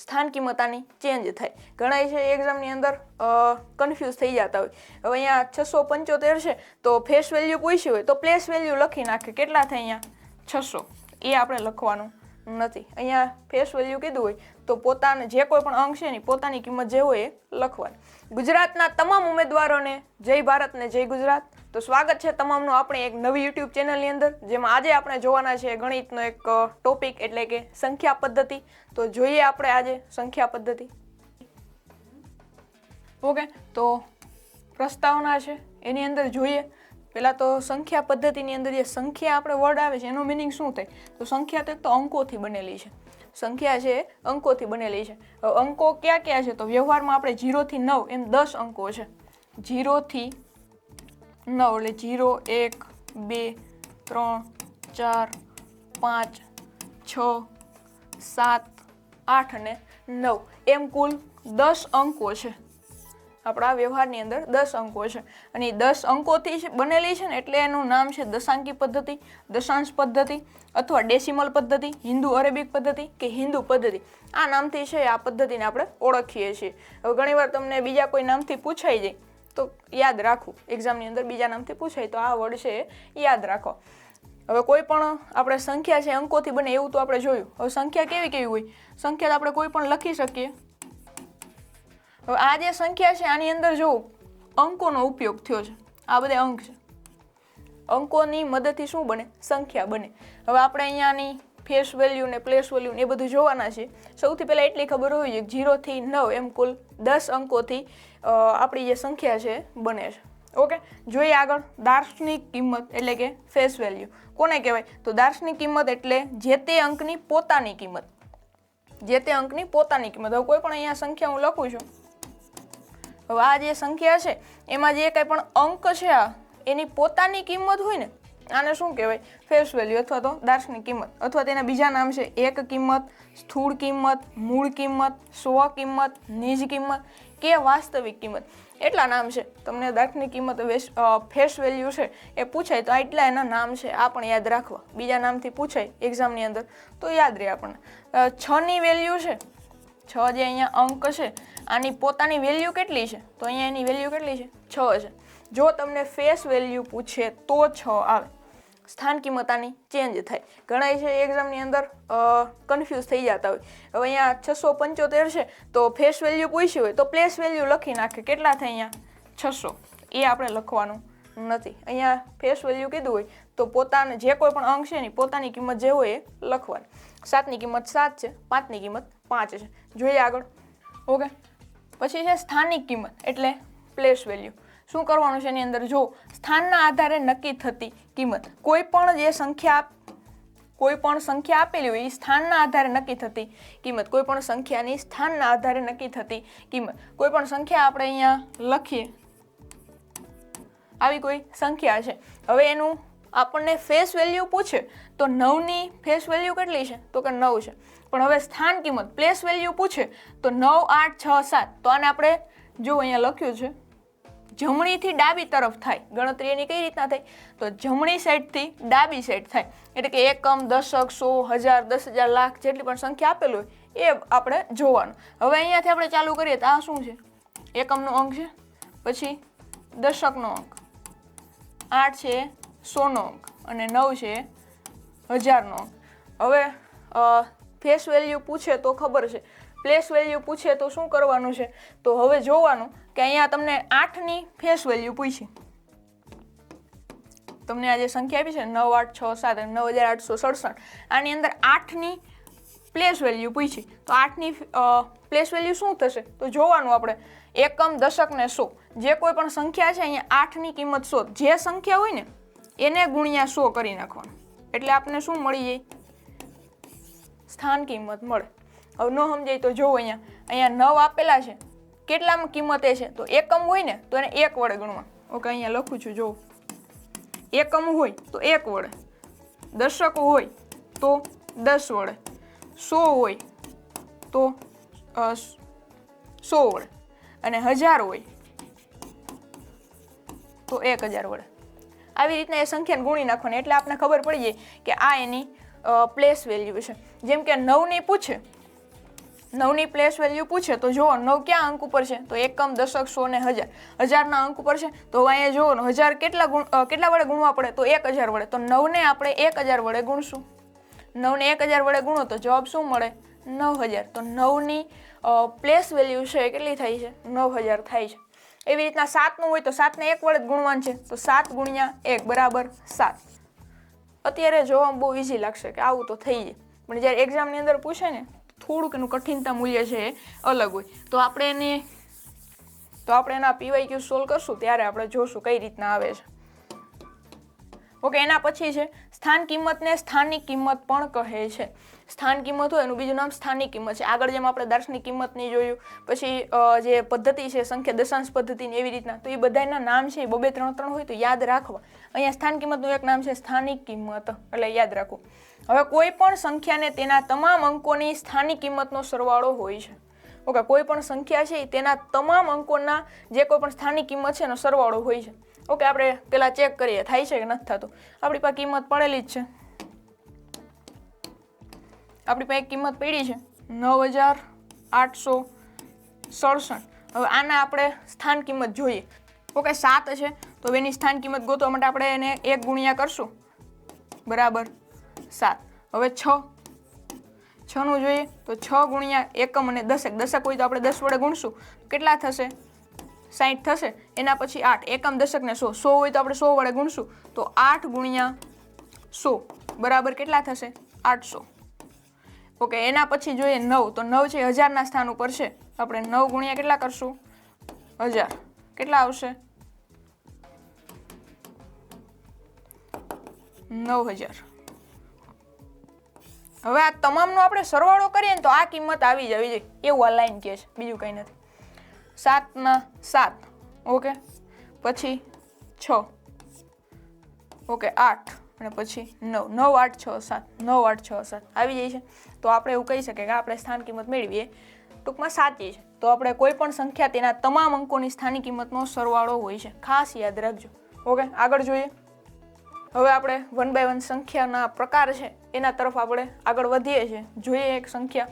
સ્થાન કિંમત આની ચેન્જ થાય. ઘણા છે એક્ઝામની અંદર કન્ફ્યુઝ થઈ જતા હોય. હવે અહીંયા 675 છે તો ફેસ વેલ્યુ પૂછ્યું હોય તો પ્લેસ વેલ્યુ લખી નાખે. કેટલા થાય અહીંયા 600, એ આપણે લખવાનું નથી. અહીંયા ફેસ વેલ્યુ કીધું હોય તો પોતાને જે કોઈ પણ અંક છે એની પોતાની કિંમત જે હોય એ લખવાની. ગુજરાતના તમામ ઉમેદવારોને જય ભારત ને જય ગુજરાત. તો સ્વાગત છે તમામનું આપણે એક નવી યુટ્યુબ ચેનલની અંદર, જેમાં આજે આપણે જોવાના છે ગણિતનો એક ટોપિક એટલે કે સંખ્યા પદ્ધતિ. તો જોઈએ આપણે આજે સંખ્યા પદ્ધતિ. ઓકે, તો પ્રસ્તાવના છે એની અંદર જોઈએ. પહેલાં તો સંખ્યા પદ્ધતિની અંદર જે સંખ્યા આપણે વર્ડ આવે છે એનો મિનિંગ શું થાય? તો સંખ્યા તો એક તો અંકોથી બનેલી છે. સંખ્યા છે એ અંકોથી બનેલી છે. અંકો ક્યાં ક્યાં છે? તો વ્યવહારમાં આપણે 0 થી 9 એમ 10 અંકો છે. 0 થી 9 એટલે 0, 1, 2, 3, 4, 5, 6, 7, 8 અને 9 એમ કુલ 10 અંકો છે. આપણા વ્યવહારની અંદર 10 અંકો છે અને એ 10 અંકોથી બનેલી છે ને એટલે એનું નામ છે દશાંકી પદ્ધતિ, દશાંશ પદ્ધતિ અથવા ડેસિમલ પદ્ધતિ, હિન્દુ અરેબિક પદ્ધતિ કે હિન્દુ પદ્ધતિ. આ નામથી છે આ પદ્ધતિને આપણે ઓળખીએ છીએ. હવે ઘણીવાર તમને બીજા કોઈ નામથી પૂછાઈ જાય તો યાદ રાખવું. એક્ઝામની અંદર બીજા નામથી પૂછાય તો આ વર્ડ છે એ યાદ રાખો. હવે કોઈ પણ આપણે સંખ્યા છે અંકોથી બને એવું તો આપણે જોયું. હવે સંખ્યા કેવી કેવી હોય? સંખ્યા આપણે કોઈ પણ લખી શકીએ. હવે આ જે સંખ્યા છે આની અંદર જો અંકોનો ઉપયોગ થયો છે. આ બધા અંક છે. અંકોની મદદથી શું બને? સંખ્યા બને. હવે આપણે અહીંયાની ફેસ વેલ્યુ ને પ્લેસ વેલ્યુ ને એ બધું જોવાના છે. સૌથી પહેલાં એટલી ખબર હોવી જોઈએ 0 થી 9 એમ કુલ 10 અંકોથી આપણી જે સંખ્યા છે બને છે. ઓકે, જોઈએ આગળ. દાર્શનિક કિંમત એટલે કે ફેસ વેલ્યુ કોને કહેવાય? તો દાર્શનિક કિંમત એટલે જે તે અંકની પોતાની કિંમત. જે તે અંકની પોતાની કિંમત. હવે કોઈ પણ અહીંયા સંખ્યા હું લખું છું. હવે આ જે સંખ્યા છે એમાં જે કંઈ પણ અંક છે આ એની પોતાની કિંમત હોય ને આને શું કહેવાય? ફેસ વેલ્યુ અથવા તો દાર્શનિક કિંમત, અથવા તેના બીજા નામ છે એક કિંમત, સ્થૂળ કિંમત, મૂળ કિંમત, સ્વ કિંમત, નિજ કિંમત કે વાસ્તવિક કિંમત. એટલા નામ છે. તમને દાર્શનિક કિંમત ફેસ વેલ્યુ છે એ પૂછાય તો એટલા એના નામ છે. આ પણ યાદ રાખવા. બીજા નામથી પૂછાય એક્ઝામની અંદર તો યાદ રહે આપણને. 6ની વેલ્યુ છે. 6 જે અહીંયા અંક છે આની પોતાની વેલ્યુ કેટલી છે? તો અહીંયા એની વેલ્યુ કેટલી છે? 6 છે. જો તમને ફેસ વેલ્યુ પૂછે તો 6 આવે. સ્થાન કિંમત આની ચેન્જ થાય. ઘણા છે એક્ઝામની અંદર કન્ફ્યુઝ થઈ જતા હોય. હવે અહીંયા 675 છે તો ફેસ વેલ્યુ પૂછ્યું હોય તો પ્લેસ વેલ્યુ લખી નાખે. કેટલા થાય અહીંયા 600, એ આપણે લખવાનું નથી. અહીંયા ફેસ વેલ્યુ કીધું હોય તો પોતાને જે કોઈ પણ અંક છે એની પોતાની કિંમત જે હોય એ લખવાની. 7ની કિંમત 7 છે, 5ની કિંમત 5 છે. જોઈએ આગળ. ઓકે, પછી છે સ્થાનિક કિંમત એટલે પ્લેસ વેલ્યુ. શું કરવાનું છે એની અંદર? જો સ્થાનના આધારે નક્કી થતી કિંમત. કોઈ પણ સંખ્યા આપેલી હોય એ સ્થાનના આધારે નક્કી થતી કિંમત. કોઈ પણ સંખ્યાની સ્થાનના આધારે નક્કી થતી કિંમત. કોઈ પણ સંખ્યા આપણે અહીંયા લખીએ. આવી કોઈ સંખ્યા છે. હવે એનું આપણને ફેસ વેલ્યુ પૂછે તો 9ની ફેસ વેલ્યુ કેટલી છે? તો કે 9 છે. પણ હવે સ્થાન કિંમત પ્લેસ વેલ્યુ પૂછે તો 9, 8, 6, 7. તો આને આપણે જો અહીંયા લખ્યું છે જમણીથી ડાબી તરફ થાય. ગણતરી એની કઈ રીતના થાય? તો જમણી સાઈડથી ડાબી સાઈડ થાય. એટલે કે એકમ, દશક, 100, 1000, 10,000, લાખ જેટલી પણ સંખ્યા આપેલી હોય એ આપણે જોવાનું. હવે અહીંયાથી આપણે ચાલુ કરીએ તો આ શું છે? એકમનો અંક છે, પછી દશકનો અંક, 8 છે 100નો અંક અને 9 છે 1000નો અંક. હવે ફેસ વેલ્યુ પૂછે તો ખબર છે. પ્લેસ વેલ્યુ પૂછે તો શું કરવાનું છે? તો હવે જોવાનું કે અહીંયા તમને 8ની ફેસ વેલ્યુ પૂછી. તમને આ જે સંખ્યા આપી છે 9, 8, 6, 7 અને 9867. આની અંદર 8ની પ્લેસ વેલ્યુ પૂછી. તો 8ની પ્લેસ વેલ્યુ શું થશે? તો જોવાનું આપણે એકમ, દશક ને 100. જે કોઈ પણ સંખ્યા છે અહીંયા 8ની કિંમત 100. જે સંખ્યા હોય ને એને ગુણ્યા 100 કરી નાખવાનું. એટલે આપણને શું મળી જાય? સ્થાન કિંમત મળે. હવે ન સમજાય તો જોવો અહીંયા 9 આપેલા છે. કેટલામાં કિંમત એ છે? તો એકમ હોય ને તો એને 1 વડે ગણવા. ઓકે, અહીંયા લખું છું. જો એકમ હોય તો 1 વડે, દશક હોય તો 10 વડે, 100 હોય તો 100 વડે અને 1000 હોય તો 1000 વડે. આવી રીતના એ સંખ્યાને ગુણી નાખવાની. એટલે આપણને ખબર પડી જાય કે આ એની પ્લેસ વેલ્યુ છે. જેમ કે 9ની પૂછે 9ની પ્લેસ વેલ્યુ પૂછે તો જુઓ 9 ક્યાં અંક ઉપર છે તો એકમ, દશક, 100 ને 1000. 1000ના અંક ઉપર છે તો અહીંયા જુઓ 1000 કેટલા વડે ગુણવા પડે તો 1000 વડે. તો 9ને આપણે 1000 વડે ગુણશું. 9ને 1000 વડે ગુણો તો જવાબ શું મળે 9000. તો 9ની પ્લેસ વેલ્યુ છે કેટલી થાય છે 9000 થાય છે. એવી રીતના 7નું હોય તો 7ને 1 વડે જ ગુણવાનું છે તો 7 ગુણ્યા 1 બરાબર 7. અત્યારે જોવામાં બહુ ઇઝી લાગશે કે આવું તો થઈ જાય, પણ જ્યારે એક્ઝામની અંદર પૂછે ને થોડુંક એનું કઠિનતા મૂલ્ય છે એ અલગ હોય. તો આપણે એના PYQ સોલ્વ કરશું ત્યારે આપણે જોશું કઈ રીતના આવે છે. ઓકે, એના પછી છે સ્થાન કિંમતને સ્થાનિક કિંમત પણ કહે છે. સ્થાન કિંમત હોય એનું બીજું નામ સ્થાનિક કિંમત છે. આગળ જેમ આપણે દાર્શનિક કિંમતની જોયું, પછી જે પદ્ધતિ છે સંખ્યા દશાંશ પદ્ધતિની એવી રીતના, તો એ બધાના નામ છે 2-2-3-3 હોય તો યાદ રાખવા. અહીંયા સ્થાન કિંમતનું એક નામ છે સ્થાનિક કિંમત, એટલે યાદ રાખવું. હવે કોઈ પણ સંખ્યાને તેના તમામ અંકોની સ્થાનિક કિંમતનો સરવાળો હોય છે. ઓકે, કોઈ પણ સંખ્યા છે તેના તમામ અંકોના જે કોઈ પણ સ્થાનિક કિંમત છે એનો સરવાળો હોય છે. ઓકે, આપણે પેલા ચેક કરીએ થાય છે કે નથી થતું. આપણી પાસે કિંમત પડેલી જ છે, આપણી પાસે એક કિંમત પડી છે 9867. હવે આના આપણે સ્થાન કિંમત જોઈએ. ઓકે, 7 છે તો એની સ્થાન કિંમત ગોતવા માટે આપણે એને 1 ગુણ્યા કરશું બરાબર 7. હવે 6નું જોઈએ તો 6 ગુણ્યા એકમ અને દશક. દશક હોય તો આપણે 10 વડે ગુણશું કેટલા થશે 60 થશે. એના પછી 8 એકમ, દશક ને 100. 100 હોય તો આપણે 100 વડે ગુણશું તો 8 ગુણ્યા 100 બરાબર કેટલા થશે 800. ઓકે, એના પછી જોઈએ 9 તો 9 છે 1000ના સ્થાન ઉપર છે. આપણે 9 ગુણ્યા કેટલા કરશું 1000 કેટલા આવશે 9000. હવે આ તમામનો આપણે સરવાળો કરીએ ને તો આ કિંમત આવી જવી જોઈએ એવું આ લાઈન કહે છે, બીજું કંઈ નથી. 7ના 7. ઓકે, પછી 6. ઓકે 8 અને પછી 9. 9 8 6 7 9 8 6 7 આવી જાય છે. તો આપણે એવું કહી શકીએ કે આપણે સ્થાન કિંમત મેળવીએ ટૂંકમાં સાચી છે. તો આપણે કોઈ પણ સંખ્યા તેના તમામ અંકોની સ્થાનિક કિંમતનો સરવાળો હોય છે, ખાસ યાદ રાખજો. ઓકે, આગળ જોઈએ. હવે આપણે 1 by 1 સંખ્યાના પ્રકાર છે એના તરફ આપણે આગળ વધીએ છીએ. જોઈએ એક સંખ્યા.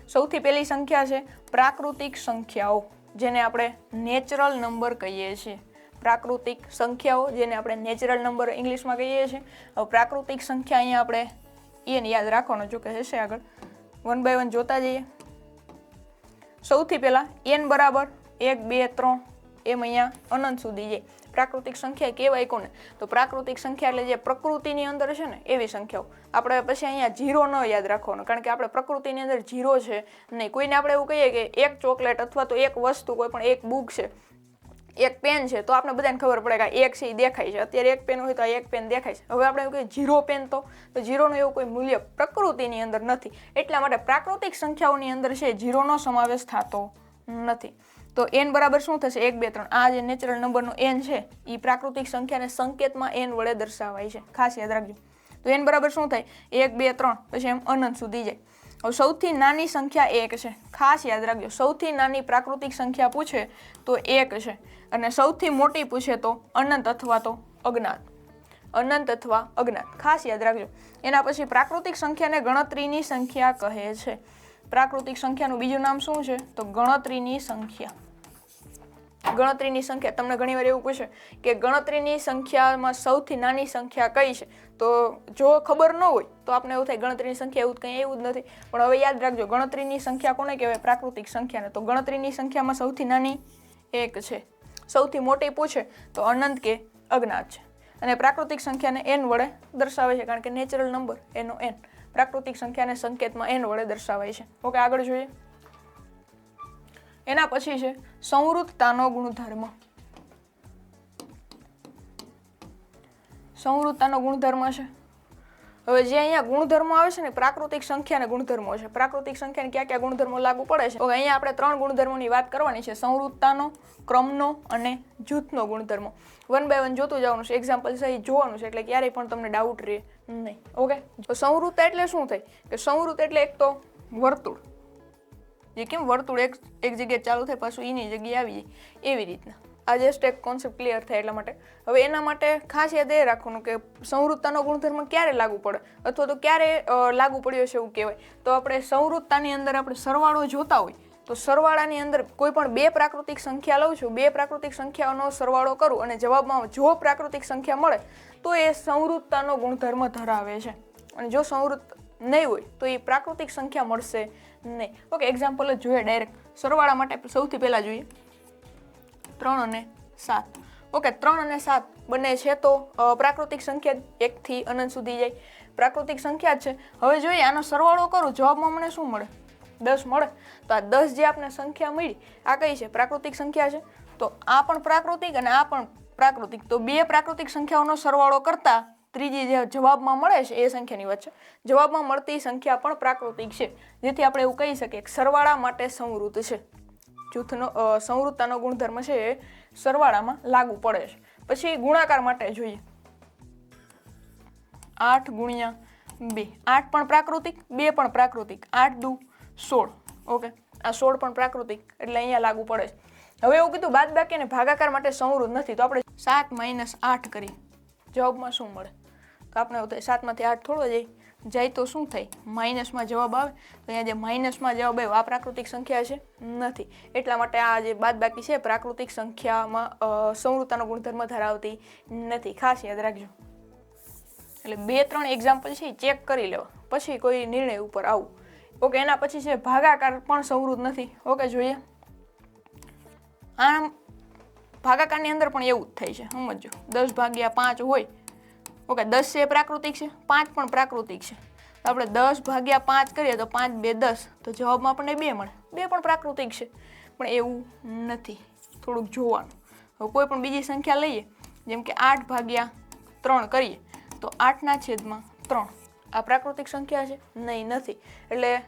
સૌથી પહેલી સંખ્યા છે પ્રાકૃતિક સંખ્યાઓ, જેને આપણે નેચરલ નંબર કહીએ છીએ. પ્રાકૃતિક સંખ્યાઓ જેને આપણે નેચરલ નંબર ઇંગ્લિશમાં કહીએ છીએ. હવે પ્રાકૃતિક સંખ્યા અહીંયા આપણે એને યાદ રાખવાનો, જો કે હશે આગળ 1 by 1 જોતા જઈએ. સૌથી પહેલા n બરાબર 1 2 3 એમ અહીંયા અનંત સુધી જાય. પ્રાકૃતિક સંખ્યા કહેવાય કોને તો પ્રાકૃતિક સંખ્યા એટલે જે પ્રકૃતિની અંદર છે ને એવી સંખ્યાઓ. આપણે પછી અહીંયા 0 ન યાદ રાખવાનો, કારણ કે આપણે પ્રકૃતિની અંદર 0 છે નહીં. કોઈને આપણે એવું કહીએ કે એક ચોકલેટ અથવા તો એક વસ્તુ, કોઈ પણ એક બુક છે, એક પેન છે, તો આપણે બધાને ખબર પડે કે એક છે એ દેખાય છે. અત્યારે એક પેન હોય તો એક પેન દેખાય છે. હવે આપણે એવું કહીએ 0 પેન, તો 0નું એવું કોઈ મૂલ્ય પ્રકૃતિની અંદર નથી. એટલા માટે પ્રાકૃતિક સંખ્યાઓની અંદર છે 0નો સમાવેશ થતો નથી. તો n બરાબર શું થશે 1 2 3. આ જે નેચરલ નંબરનો n છે એ પ્રાકૃતિક સંખ્યાને સંકેતમાં n વડે દર્શાવાય છે, ખાસ યાદ રાખજો. તો n બરાબર શું થાય 1 2 3 પછી એમ અનંત સુધી જાય. હવે સૌથી નાની સંખ્યા 1 છે, ખાસ યાદ રાખજો. સૌથી નાની પ્રાકૃતિક સંખ્યા પૂછે તો 1 છે, અને સૌથી મોટી પૂછે તો અનંત અથવા તો અજ્ઞાત. અનંત અથવા અજ્ઞાત ખાસ યાદ રાખજો. એના પછી પ્રાકૃતિક સંખ્યાને ગણતરીની સંખ્યા કહે છે. પ્રાકૃતિક સંખ્યાનું બીજું નામ શું છે તો ગણતરીની સંખ્યા. ગણતરીની સંખ્યા તમને ઘણીવાર એવું પૂછે કે ગણતરીની સંખ્યામાં સૌથી નાની સંખ્યા કઈ છે, તો જો ખબર ન હોય તો આપણે એવું થાય ગણતરીની સંખ્યા એવું કંઈ એવું જ નથી. પણ હવે યાદ રાખજો ગણતરીની સંખ્યા કોને કહેવાય પ્રાકૃતિક સંખ્યાને. તો ગણતરીની સંખ્યામાં સૌથી નાની 1 છે, સૌથી મોટી પૂછે તો અનંત કે અજ્ઞાત છે, અને પ્રાકૃતિક સંખ્યાને n વડે દર્શાવે છે, કારણ કે નેચરલ નંબર એનો n. પ્રાકૃતિક સંખ્યાને સંકેતમાં n વડે દર્શાવાય છે. ઓકે, આગળ જોઈએ. એના પછી છે સંવૃત્તતાનો ગુણધર્મ. સંવૃત્તતાનો ગુણધર્મ છે. હવે જે અહીંયા ગુણધર્મો આવે છે ને પ્રાકૃતિક સંખ્યાના ગુણધર્મો છે. પ્રાકૃતિક સંખ્યાને ક્યાં ક્યાં ગુણધર્મો લાગુ પડે છે. હવે અહીંયા આપણે 3 ગુણધર્મોની વાત કરવાની છે: સંવૃત્તતાનો, ક્રમનો અને જૂથનો ગુણધર્મો. 1 by 1 જોતું જવાનું છે, એક્ઝામ્પલ સહિત જોવાનું છે, એટલે ક્યારેય પણ તમને ડાઉટ રહે નહીં. ઓકે, તો સંવૃત્તતા એટલે શું થાય કે સંવૃત્ત એટલે એક તો વર્તુળ, જે કેમ વર્તુળ એક જગ્યાએ ચાલુ થાય પાછું એની જગ્યાએ આવી જાય એવી રીતના. આ જસ્ટ એક કોન્સેપ્ટ ક્લિયર થાય એટલા માટે. હવે એના માટે ખાસ યાદ એ રાખવાનું કે સંવૃત્તાનો ગુણધર્મ ક્યારે લાગુ પડે અથવા તો ક્યારે લાગુ પડ્યો છે એવું કહેવાય. તો આપણે સંવૃત્તાની અંદર આપણે સરવાળો જોતા હોય તો સરવાળાની અંદર કોઈ પણ બે પ્રાકૃતિક સંખ્યા લઉં છું, બે પ્રાકૃતિક સંખ્યાઓનો સરવાળો કરું અને જવાબમાં જો પ્રાકૃતિક સંખ્યા મળે તો એ સંવૃત્તાનો ગુણધર્મ ધરાવે છે. અને જો સંવૃત્ત નહીં હોય તો એ પ્રાકૃતિક સંખ્યા મળશે નહીં. ઓકે, એક્ઝામ્પલ જ જોઈએ ડાયરેક્ટ. સરવાળા માટે સૌથી પહેલાં જોઈએ 3 અને 7. ઓકે, 3 અને 7 બંને છે તો પ્રાકૃતિક સંખ્યા 1 થી અનંત સુધી જાય, પ્રાકૃતિક સંખ્યા જ છે. હવે જોઈએ આનો સરવાળો કરું, જવાબમાં મને શું મળે? 10 મળે. તો આ 10 જે આપણે સંખ્યા મળી આ કઈ છે? પ્રાકૃતિક સંખ્યા છે. તો આ પણ પ્રાકૃતિક અને આ પણ પ્રાકૃતિક. તો બે પ્રાકૃતિક સંખ્યાઓનો સરવાળો કરતા ત્રીજી જે જવાબમાં મળે છે એ સંખ્યાની વચ્ચે જવાબમાં મળતી સંખ્યા પણ પ્રાકૃતિક છે. જેથી આપણે એવું કહી શકીએ કે સરવાળા માટે સંવૃત્ત છે. જૂથનો સંવૃત્તાનો ગુણધર્મ છે એ સરવાળામાં લાગુ પડે છે. પછી ગુણાકાર માટે જોઈએ 8 ગુણ્યા 2. 8 પણ પ્રાકૃતિક, 2 પણ પ્રાકૃતિક. 8 દુ 16. ઓકે, આ 16 પણ પ્રાકૃતિક એટલે અહીંયા લાગુ પડે છે. હવે એવું કીધું બાદબાકી અને ભાગાકાર માટે સંવૃત્ત નથી તો આપણે 7 - 8 કરીએ, જવાબમાં શું મળે? તો આપણે એવું થાય 7 માંથી 8 થોડો જાય તો શું થાય? માઇનસમાં જવાબ આવે. તો અહીંયા જે માઇનસમાં જવાબ આવ્યો આ પ્રાકૃતિક સંખ્યા છે નથી. એટલા માટે આ જે બાદબાકી છે પ્રાકૃતિક સંખ્યામાં સંવૃત્તાનો ગુણધર્મ ધરાવતી નથી. ખાસ યાદ રાખજો. એટલે 2-3 એક્ઝામ્પલ છે ચેક કરી લેવા પછી કોઈ નિર્ણય ઉપર આવું. ઓકે, એના પછી છે ભાગાકાર પણ સંવૃત્ત નથી. ઓકે, જોઈએ આમ ભાગાકારની અંદર પણ એવું જ થાય છે. સમજો 10/5 હોય. ઓકે, 10 છે પ્રાકૃતિક છે, 5 પણ પ્રાકૃતિક છે. તો આપણે 10/5 કરીએ તો 5 2 10 તો જવાબમાં આપણને 2 મળે. 2 પણ પ્રાકૃતિક છે પણ એવું નથી, થોડુંક જોવાનું. હવે કોઈ પણ બીજી સંખ્યા લઈએ જેમ કે 8/3 કરીએ તો 8/3 આ પ્રાકૃતિક સંખ્યા છે? નહીં, નથી. એટલે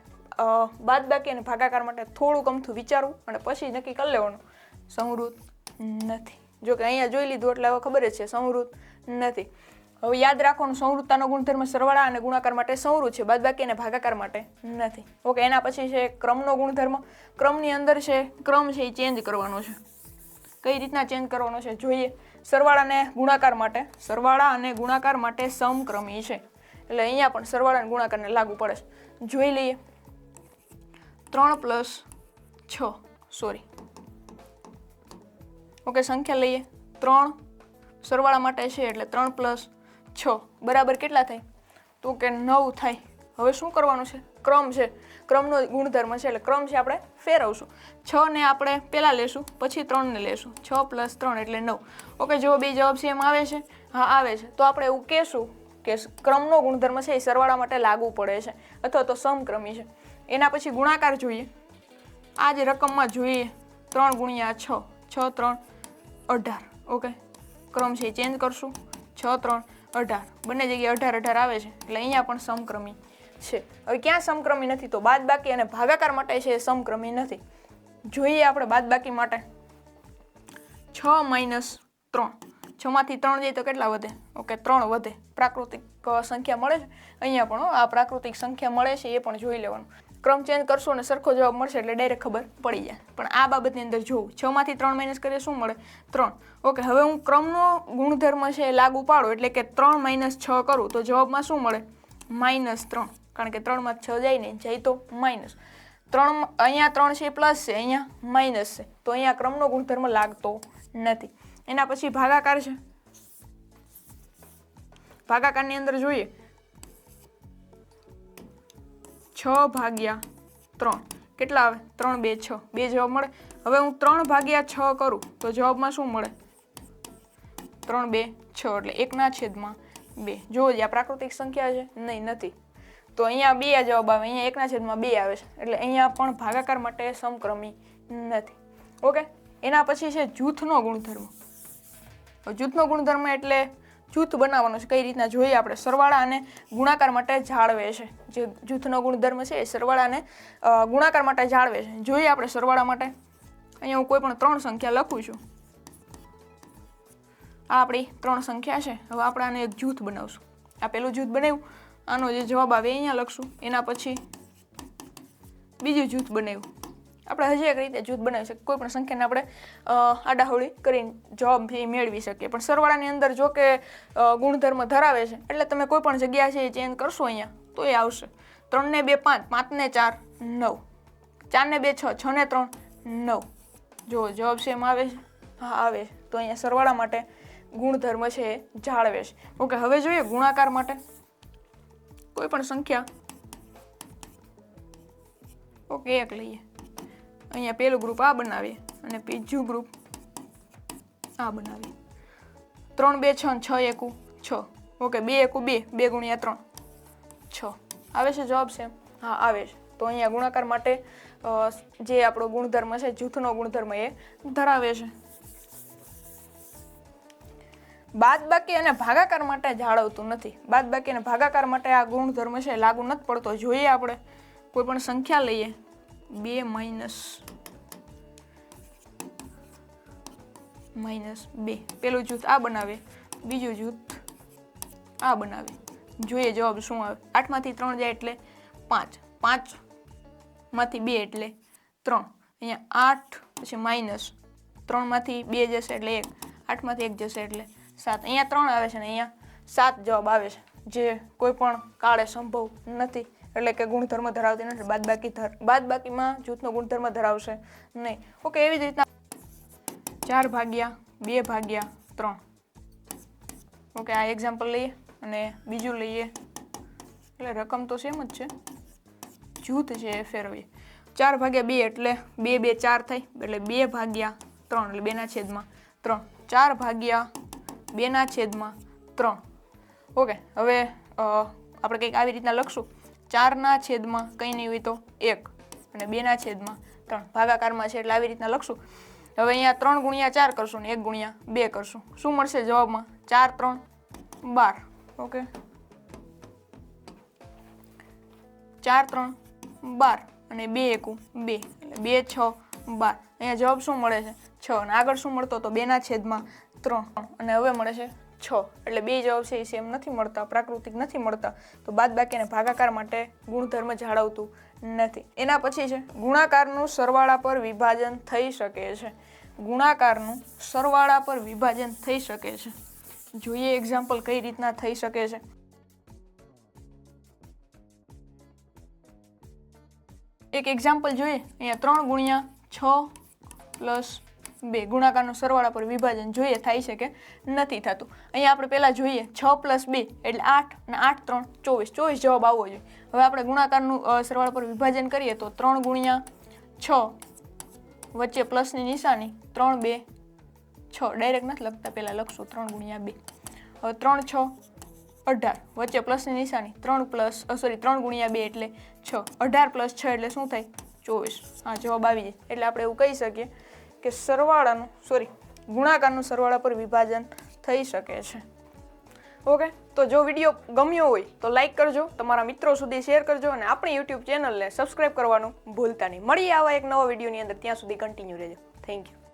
બાદબાકી અને ભાગાકાર માટે થોડુંક અમથું વિચારવું અને પછી નક્કી કરી લેવાનું સંવૃત્ત નથી. જો કે અહીંયા જોઈ લીધું એટલે હવે ખબર જ છે સંવૃત્ત નથી. હવે યાદ રાખવાનું સંવૃત્તાનો ગુણધર્મ સરવાળા અને ગુણાકાર માટે સંવૃત્ત છે, બાદબાકી અને ભાગાકાર માટે નથી. ઓકે, એના પછી છે ક્રમનો ગુણધર્મ. ક્રમની અંદર છે ક્રમ છે એ ચેન્જ કરવાનો છે. કઈ રીતના ચેન્જ કરવાનો છે જોઈએ. સરવાળા અને ગુણાકાર માટે સમક્રમી છે એટલે અહીંયા પણ સરવાળા અને ગુણાકારને લાગુ પડે છે. જોઈ લઈએ 3 + 6 ઓકે, સંખ્યા લઈએ 3 સરવાળા માટે છે એટલે 3 + 6 બરાબર કેટલા થાય? તો કે 9 થાય. હવે શું કરવાનું છે? ક્રમ છે, ક્રમનો ગુણધર્મ છે એટલે ક્રમ છે આપણે ફેરવશું. 6 ને આપણે પહેલા લેશું પછી 3 ને લેશું. 6 + 3 એટલે 9. ઓકે, જો બે જવાબ સેમ આવે છે? હા, આવે છે. તો આપણે એવું કહેશું કે ક્રમનો ગુણધર્મ છે એ સરવાળા માટે લાગુ પડે છે અથવા તો સમક્રમી છે. એના પછી ગુણાકાર જોઈએ. આ જ રકમમાં જોઈએ 3 × 6 6 3 18. ઓકે, ક્રમ છે ચેન્જ કરશું. 6 3 18 બંને જગ્યાએ 18 આવે છે એટલે અહીંયા પણ સમક્રમી છે. હવે ક્યાં સમક્રમી નથી? તો બાદબાકી અને ભાગાકાર માટે છે એ સમક્રમી નથી. જોઈએ આપણે બાદબાકી માટે 6 - 3. 6 માંથી 3 જાય તો કેટલા વધે? ઓકે, 3 વધે. પ્રાકૃતિક સંખ્યા મળે છે અહીંયા પણ. આ પ્રાકૃતિક સંખ્યા મળે છે એ પણ જોઈ લેવાનું. ક્રમ ચેન્જ કરશો અને સરખો જવાબ મળશે એટલે ડાયરેક્ટ ખબર પડી જાય. પણ આ બાબતની અંદર જોવું 6 માંથી 3 માઇનસ કરીએ શું મળે? 3. ઓકે, હવે હું ક્રમનો ગુણધર્મ છે એ લાગુ પાડું એટલે કે 3 - 6 કરું તો જવાબમાં શું મળે? -3. કારણ કે 3 માં 6 જાય ને જાય તો માઇનસ 3. અહીંયા 3 છે પ્લસ છે, અહીંયા માઇનસ છે તો અહીંયા ક્રમનો ગુણધર્મ લાગતો નથી. એના પછી ભાગાકાર છે. ભાગાકારની અંદર જોઈએ 6/3 કેટલા આવે? 3 2 6 બે જવાબ મળે. હવે હું 3/6 કરું તો જવાબમાં શું મળે? 3 2 6 એટલે 1/2. જો આ પ્રાકૃતિક સંખ્યા છે? નહીં, નથી. તો અહીંયા 2 જવાબ આવે, અહીંયા 1/2 આવે છે એટલે અહીંયા પણ ભાગાકાર માટે સમક્રમી નથી. ઓકે, એના પછી છે જૂથનો ગુણધર્મ. જૂથનો ગુણધર્મ એટલે જૂથ બનાવવાનું છે. કઈ રીતના જોઈએ આપણે. સરવાળા અને ગુણાકાર માટે જાળવે છે. જે જૂથનો ગુણધર્મ છે એ સરવાળા અને ગુણાકાર માટે જાળવે છે. જોઈએ આપણે સરવાળા માટે. અહીંયા હું કોઈ પણ 3 સંખ્યા લખું છું. આ આપણી 3 સંખ્યા છે. હવે આપણે આને એક જૂથ બનાવશું. આ પેલું જૂથ બનાવ્યું, આનો જે જવાબ આવે અહીંયા લખશું. એના પછી બીજું જૂથ બનાવ્યું, આપણે હજી એક રીતે જૂથ બનાવી શકીએ, કોઈ પણ સંખ્યાને આપણે આડાહોળી કરીને જવાબ એ મેળવી શકીએ. પણ સરવાળાની અંદર જો કે ગુણધર્મ ધરાવે છે એટલે તમે કોઈ પણ જગ્યા છે એ ચેન્જ કરશો અહીંયા તો એ આવશે. 3 ને 2 5, 5 ને 4 9, 4 ને 2 6, 6 ને 3 9. જો જવાબ સેમ આવે છે? હા આવે છે. તો અહીંયા સરવાળા માટે ગુણધર્મ છે એ જાળવે છે. ઓકે, હવે જોઈએ ગુણાકાર માટે. કોઈ પણ સંખ્યા ઓકે એક લઈએ, અહીંયા પેલું ગ્રુપ આ બનાવીએ અને બીજું ગ્રુપ આ બનાવીએ. 3 2 6, 6 1 6. ઓકે, 2 1 2, 2 ગુણ્યા 3 6. આવે છે જવાબ સેમ? હા આવે છે. તો અહીંયા ગુણાકાર માટે જે આપણો ગુણધર્મ છે જૂથનો ગુણધર્મ એ ધરાવે છે. બાદબાકી અને ભાગાકાર માટે જાળવતું નથી. બાદબાકી અને ભાગાકાર માટે આ ગુણધર્મ છે લાગુ નથી પડતો. જોઈએ આપણે કોઈ પણ સંખ્યા લઈએ, 2 માઇનસ 2. પેલું જૂથ આ બનાવે, બીજું જૂથ આ બનાવે. જોઈએ જવાબ શું આવે. 8 માંથી 3 જાય એટલે 5, 5 માંથી 2 એટલે 3. અહીંયા 8 પછી માઇનસ 3 માંથી 2 જશે એટલે 1, 8 માંથી 1 જશે એટલે 7. અહીંયા 3 આવે છે ને અહીંયા 7 જવાબ આવે છે, જે કોઈ પણ કાળે સંભવ નથી. એટલે કે ગુણધર્મ ધરાવતી નથી. બાદબાકીમાં જૂથનો ગુણધર્મ ધરાવશે નહીં. ઓકે, એવી જ રીતના 4 ભાગ્યા 2 ભાગ્યા 3. ઓકે, આ એક્ઝામ્પલ લઈએ અને બીજું લઈએ. એટલે રકમ તો સેમ જ છે, જૂથ છે એ ફેરવીએ. 4 ભાગ્યા 2 એટલે 2 2 4 થાય એટલે 2 ભાગ્યા 3 એટલે 2 ના છેદમાં 3. 4 ભાગ્યા 2 ના છેદમાં 3. ઓકે, હવે આપણે કંઈક આવી રીતના લખશું. 4 ના છેદમાં કંઈ નહીં હોય તો 1 અને 2 ના છેદમાં 3. ભાગાકારમાં છે એટલે આવી રીતના લખશું. હવે અહીંયા 3 ગુણ્યા 4 કરશું ને 1 ગુણ્યા 2 કરશું. શું મળશે જવાબમાં? 4 3 12. ઓકે, 4 3 12 અને 2 1 2 એટલે 2 6 12. અહીંયા જવાબ શું મળે છે? 6. અને આગળ શું મળતો? તો 2 ના છેદમાં 3 અને હવે મળે છે 6. એટલે બે જવાબ છે એ સેમ નથી મળતા, પ્રાકૃતિક નથી મળતા. તો બાદબાકી અને ભાગાકાર માટે ગુણધર્મ જાળવતું નથી. એના પછી છે ગુણાકારનું સરવાળા પર વિભાજન થઈ શકે છે. ગુણાકારનું સરવાળા પર વિભાજન થઈ શકે છે. જોઈએ એક્ઝામ્પલ કઈ રીતના થઈ શકે છે. એક એક્ઝામ્પલ જોઈએ. અહીંયા 3 ગુણ્યા 6 પ્લસ 2 ગુણાકારનો સરવાળા પર વિભાજન જોઈએ થાય છે કે નથી થતું. અહીંયા આપણે પહેલા જોઈએ 6 પ્લસ 2 એટલે 8 અને 8 3 24. 24 જવાબ આવવો જોઈએ. હવે આપણે ગુણાકારનું સરવાળા પર વિભાજન કરીએ તો 3 ગુણ્યા 6 વચ્ચે પ્લસની નિશાની 3 2 6. ડાયરેક્ટ નથી લખતા, પહેલા લખશું 3 ગુણ્યા 2. હવે 3 6 18 વચ્ચે પ્લસની નિશાની 3 ગુણ્યા 2 એટલે 6. 18 પ્લસ 6 એટલે શું થાય? 24. હા જવાબ આવી જાય. એટલે આપણે એવું કહી શકીએ કે ગુણાકારનું સરવાળા પર વિભાજન થઈ શકે છે. ઓકે, તો જો વિડીયો ગમ્યો હોય તો લાઈક કરજો, તમારા મિત્રો સુધી શેર કરજો અને આપણી યુટ્યુબ ચેનલને સબસ્ક્રાઈબ કરવાનું ભૂલતા નહીં. મળીએ આવા એક નવા વિડીયોની અંદર. ત્યાં સુધી કન્ટિન્યુ રહેજો. Thank you.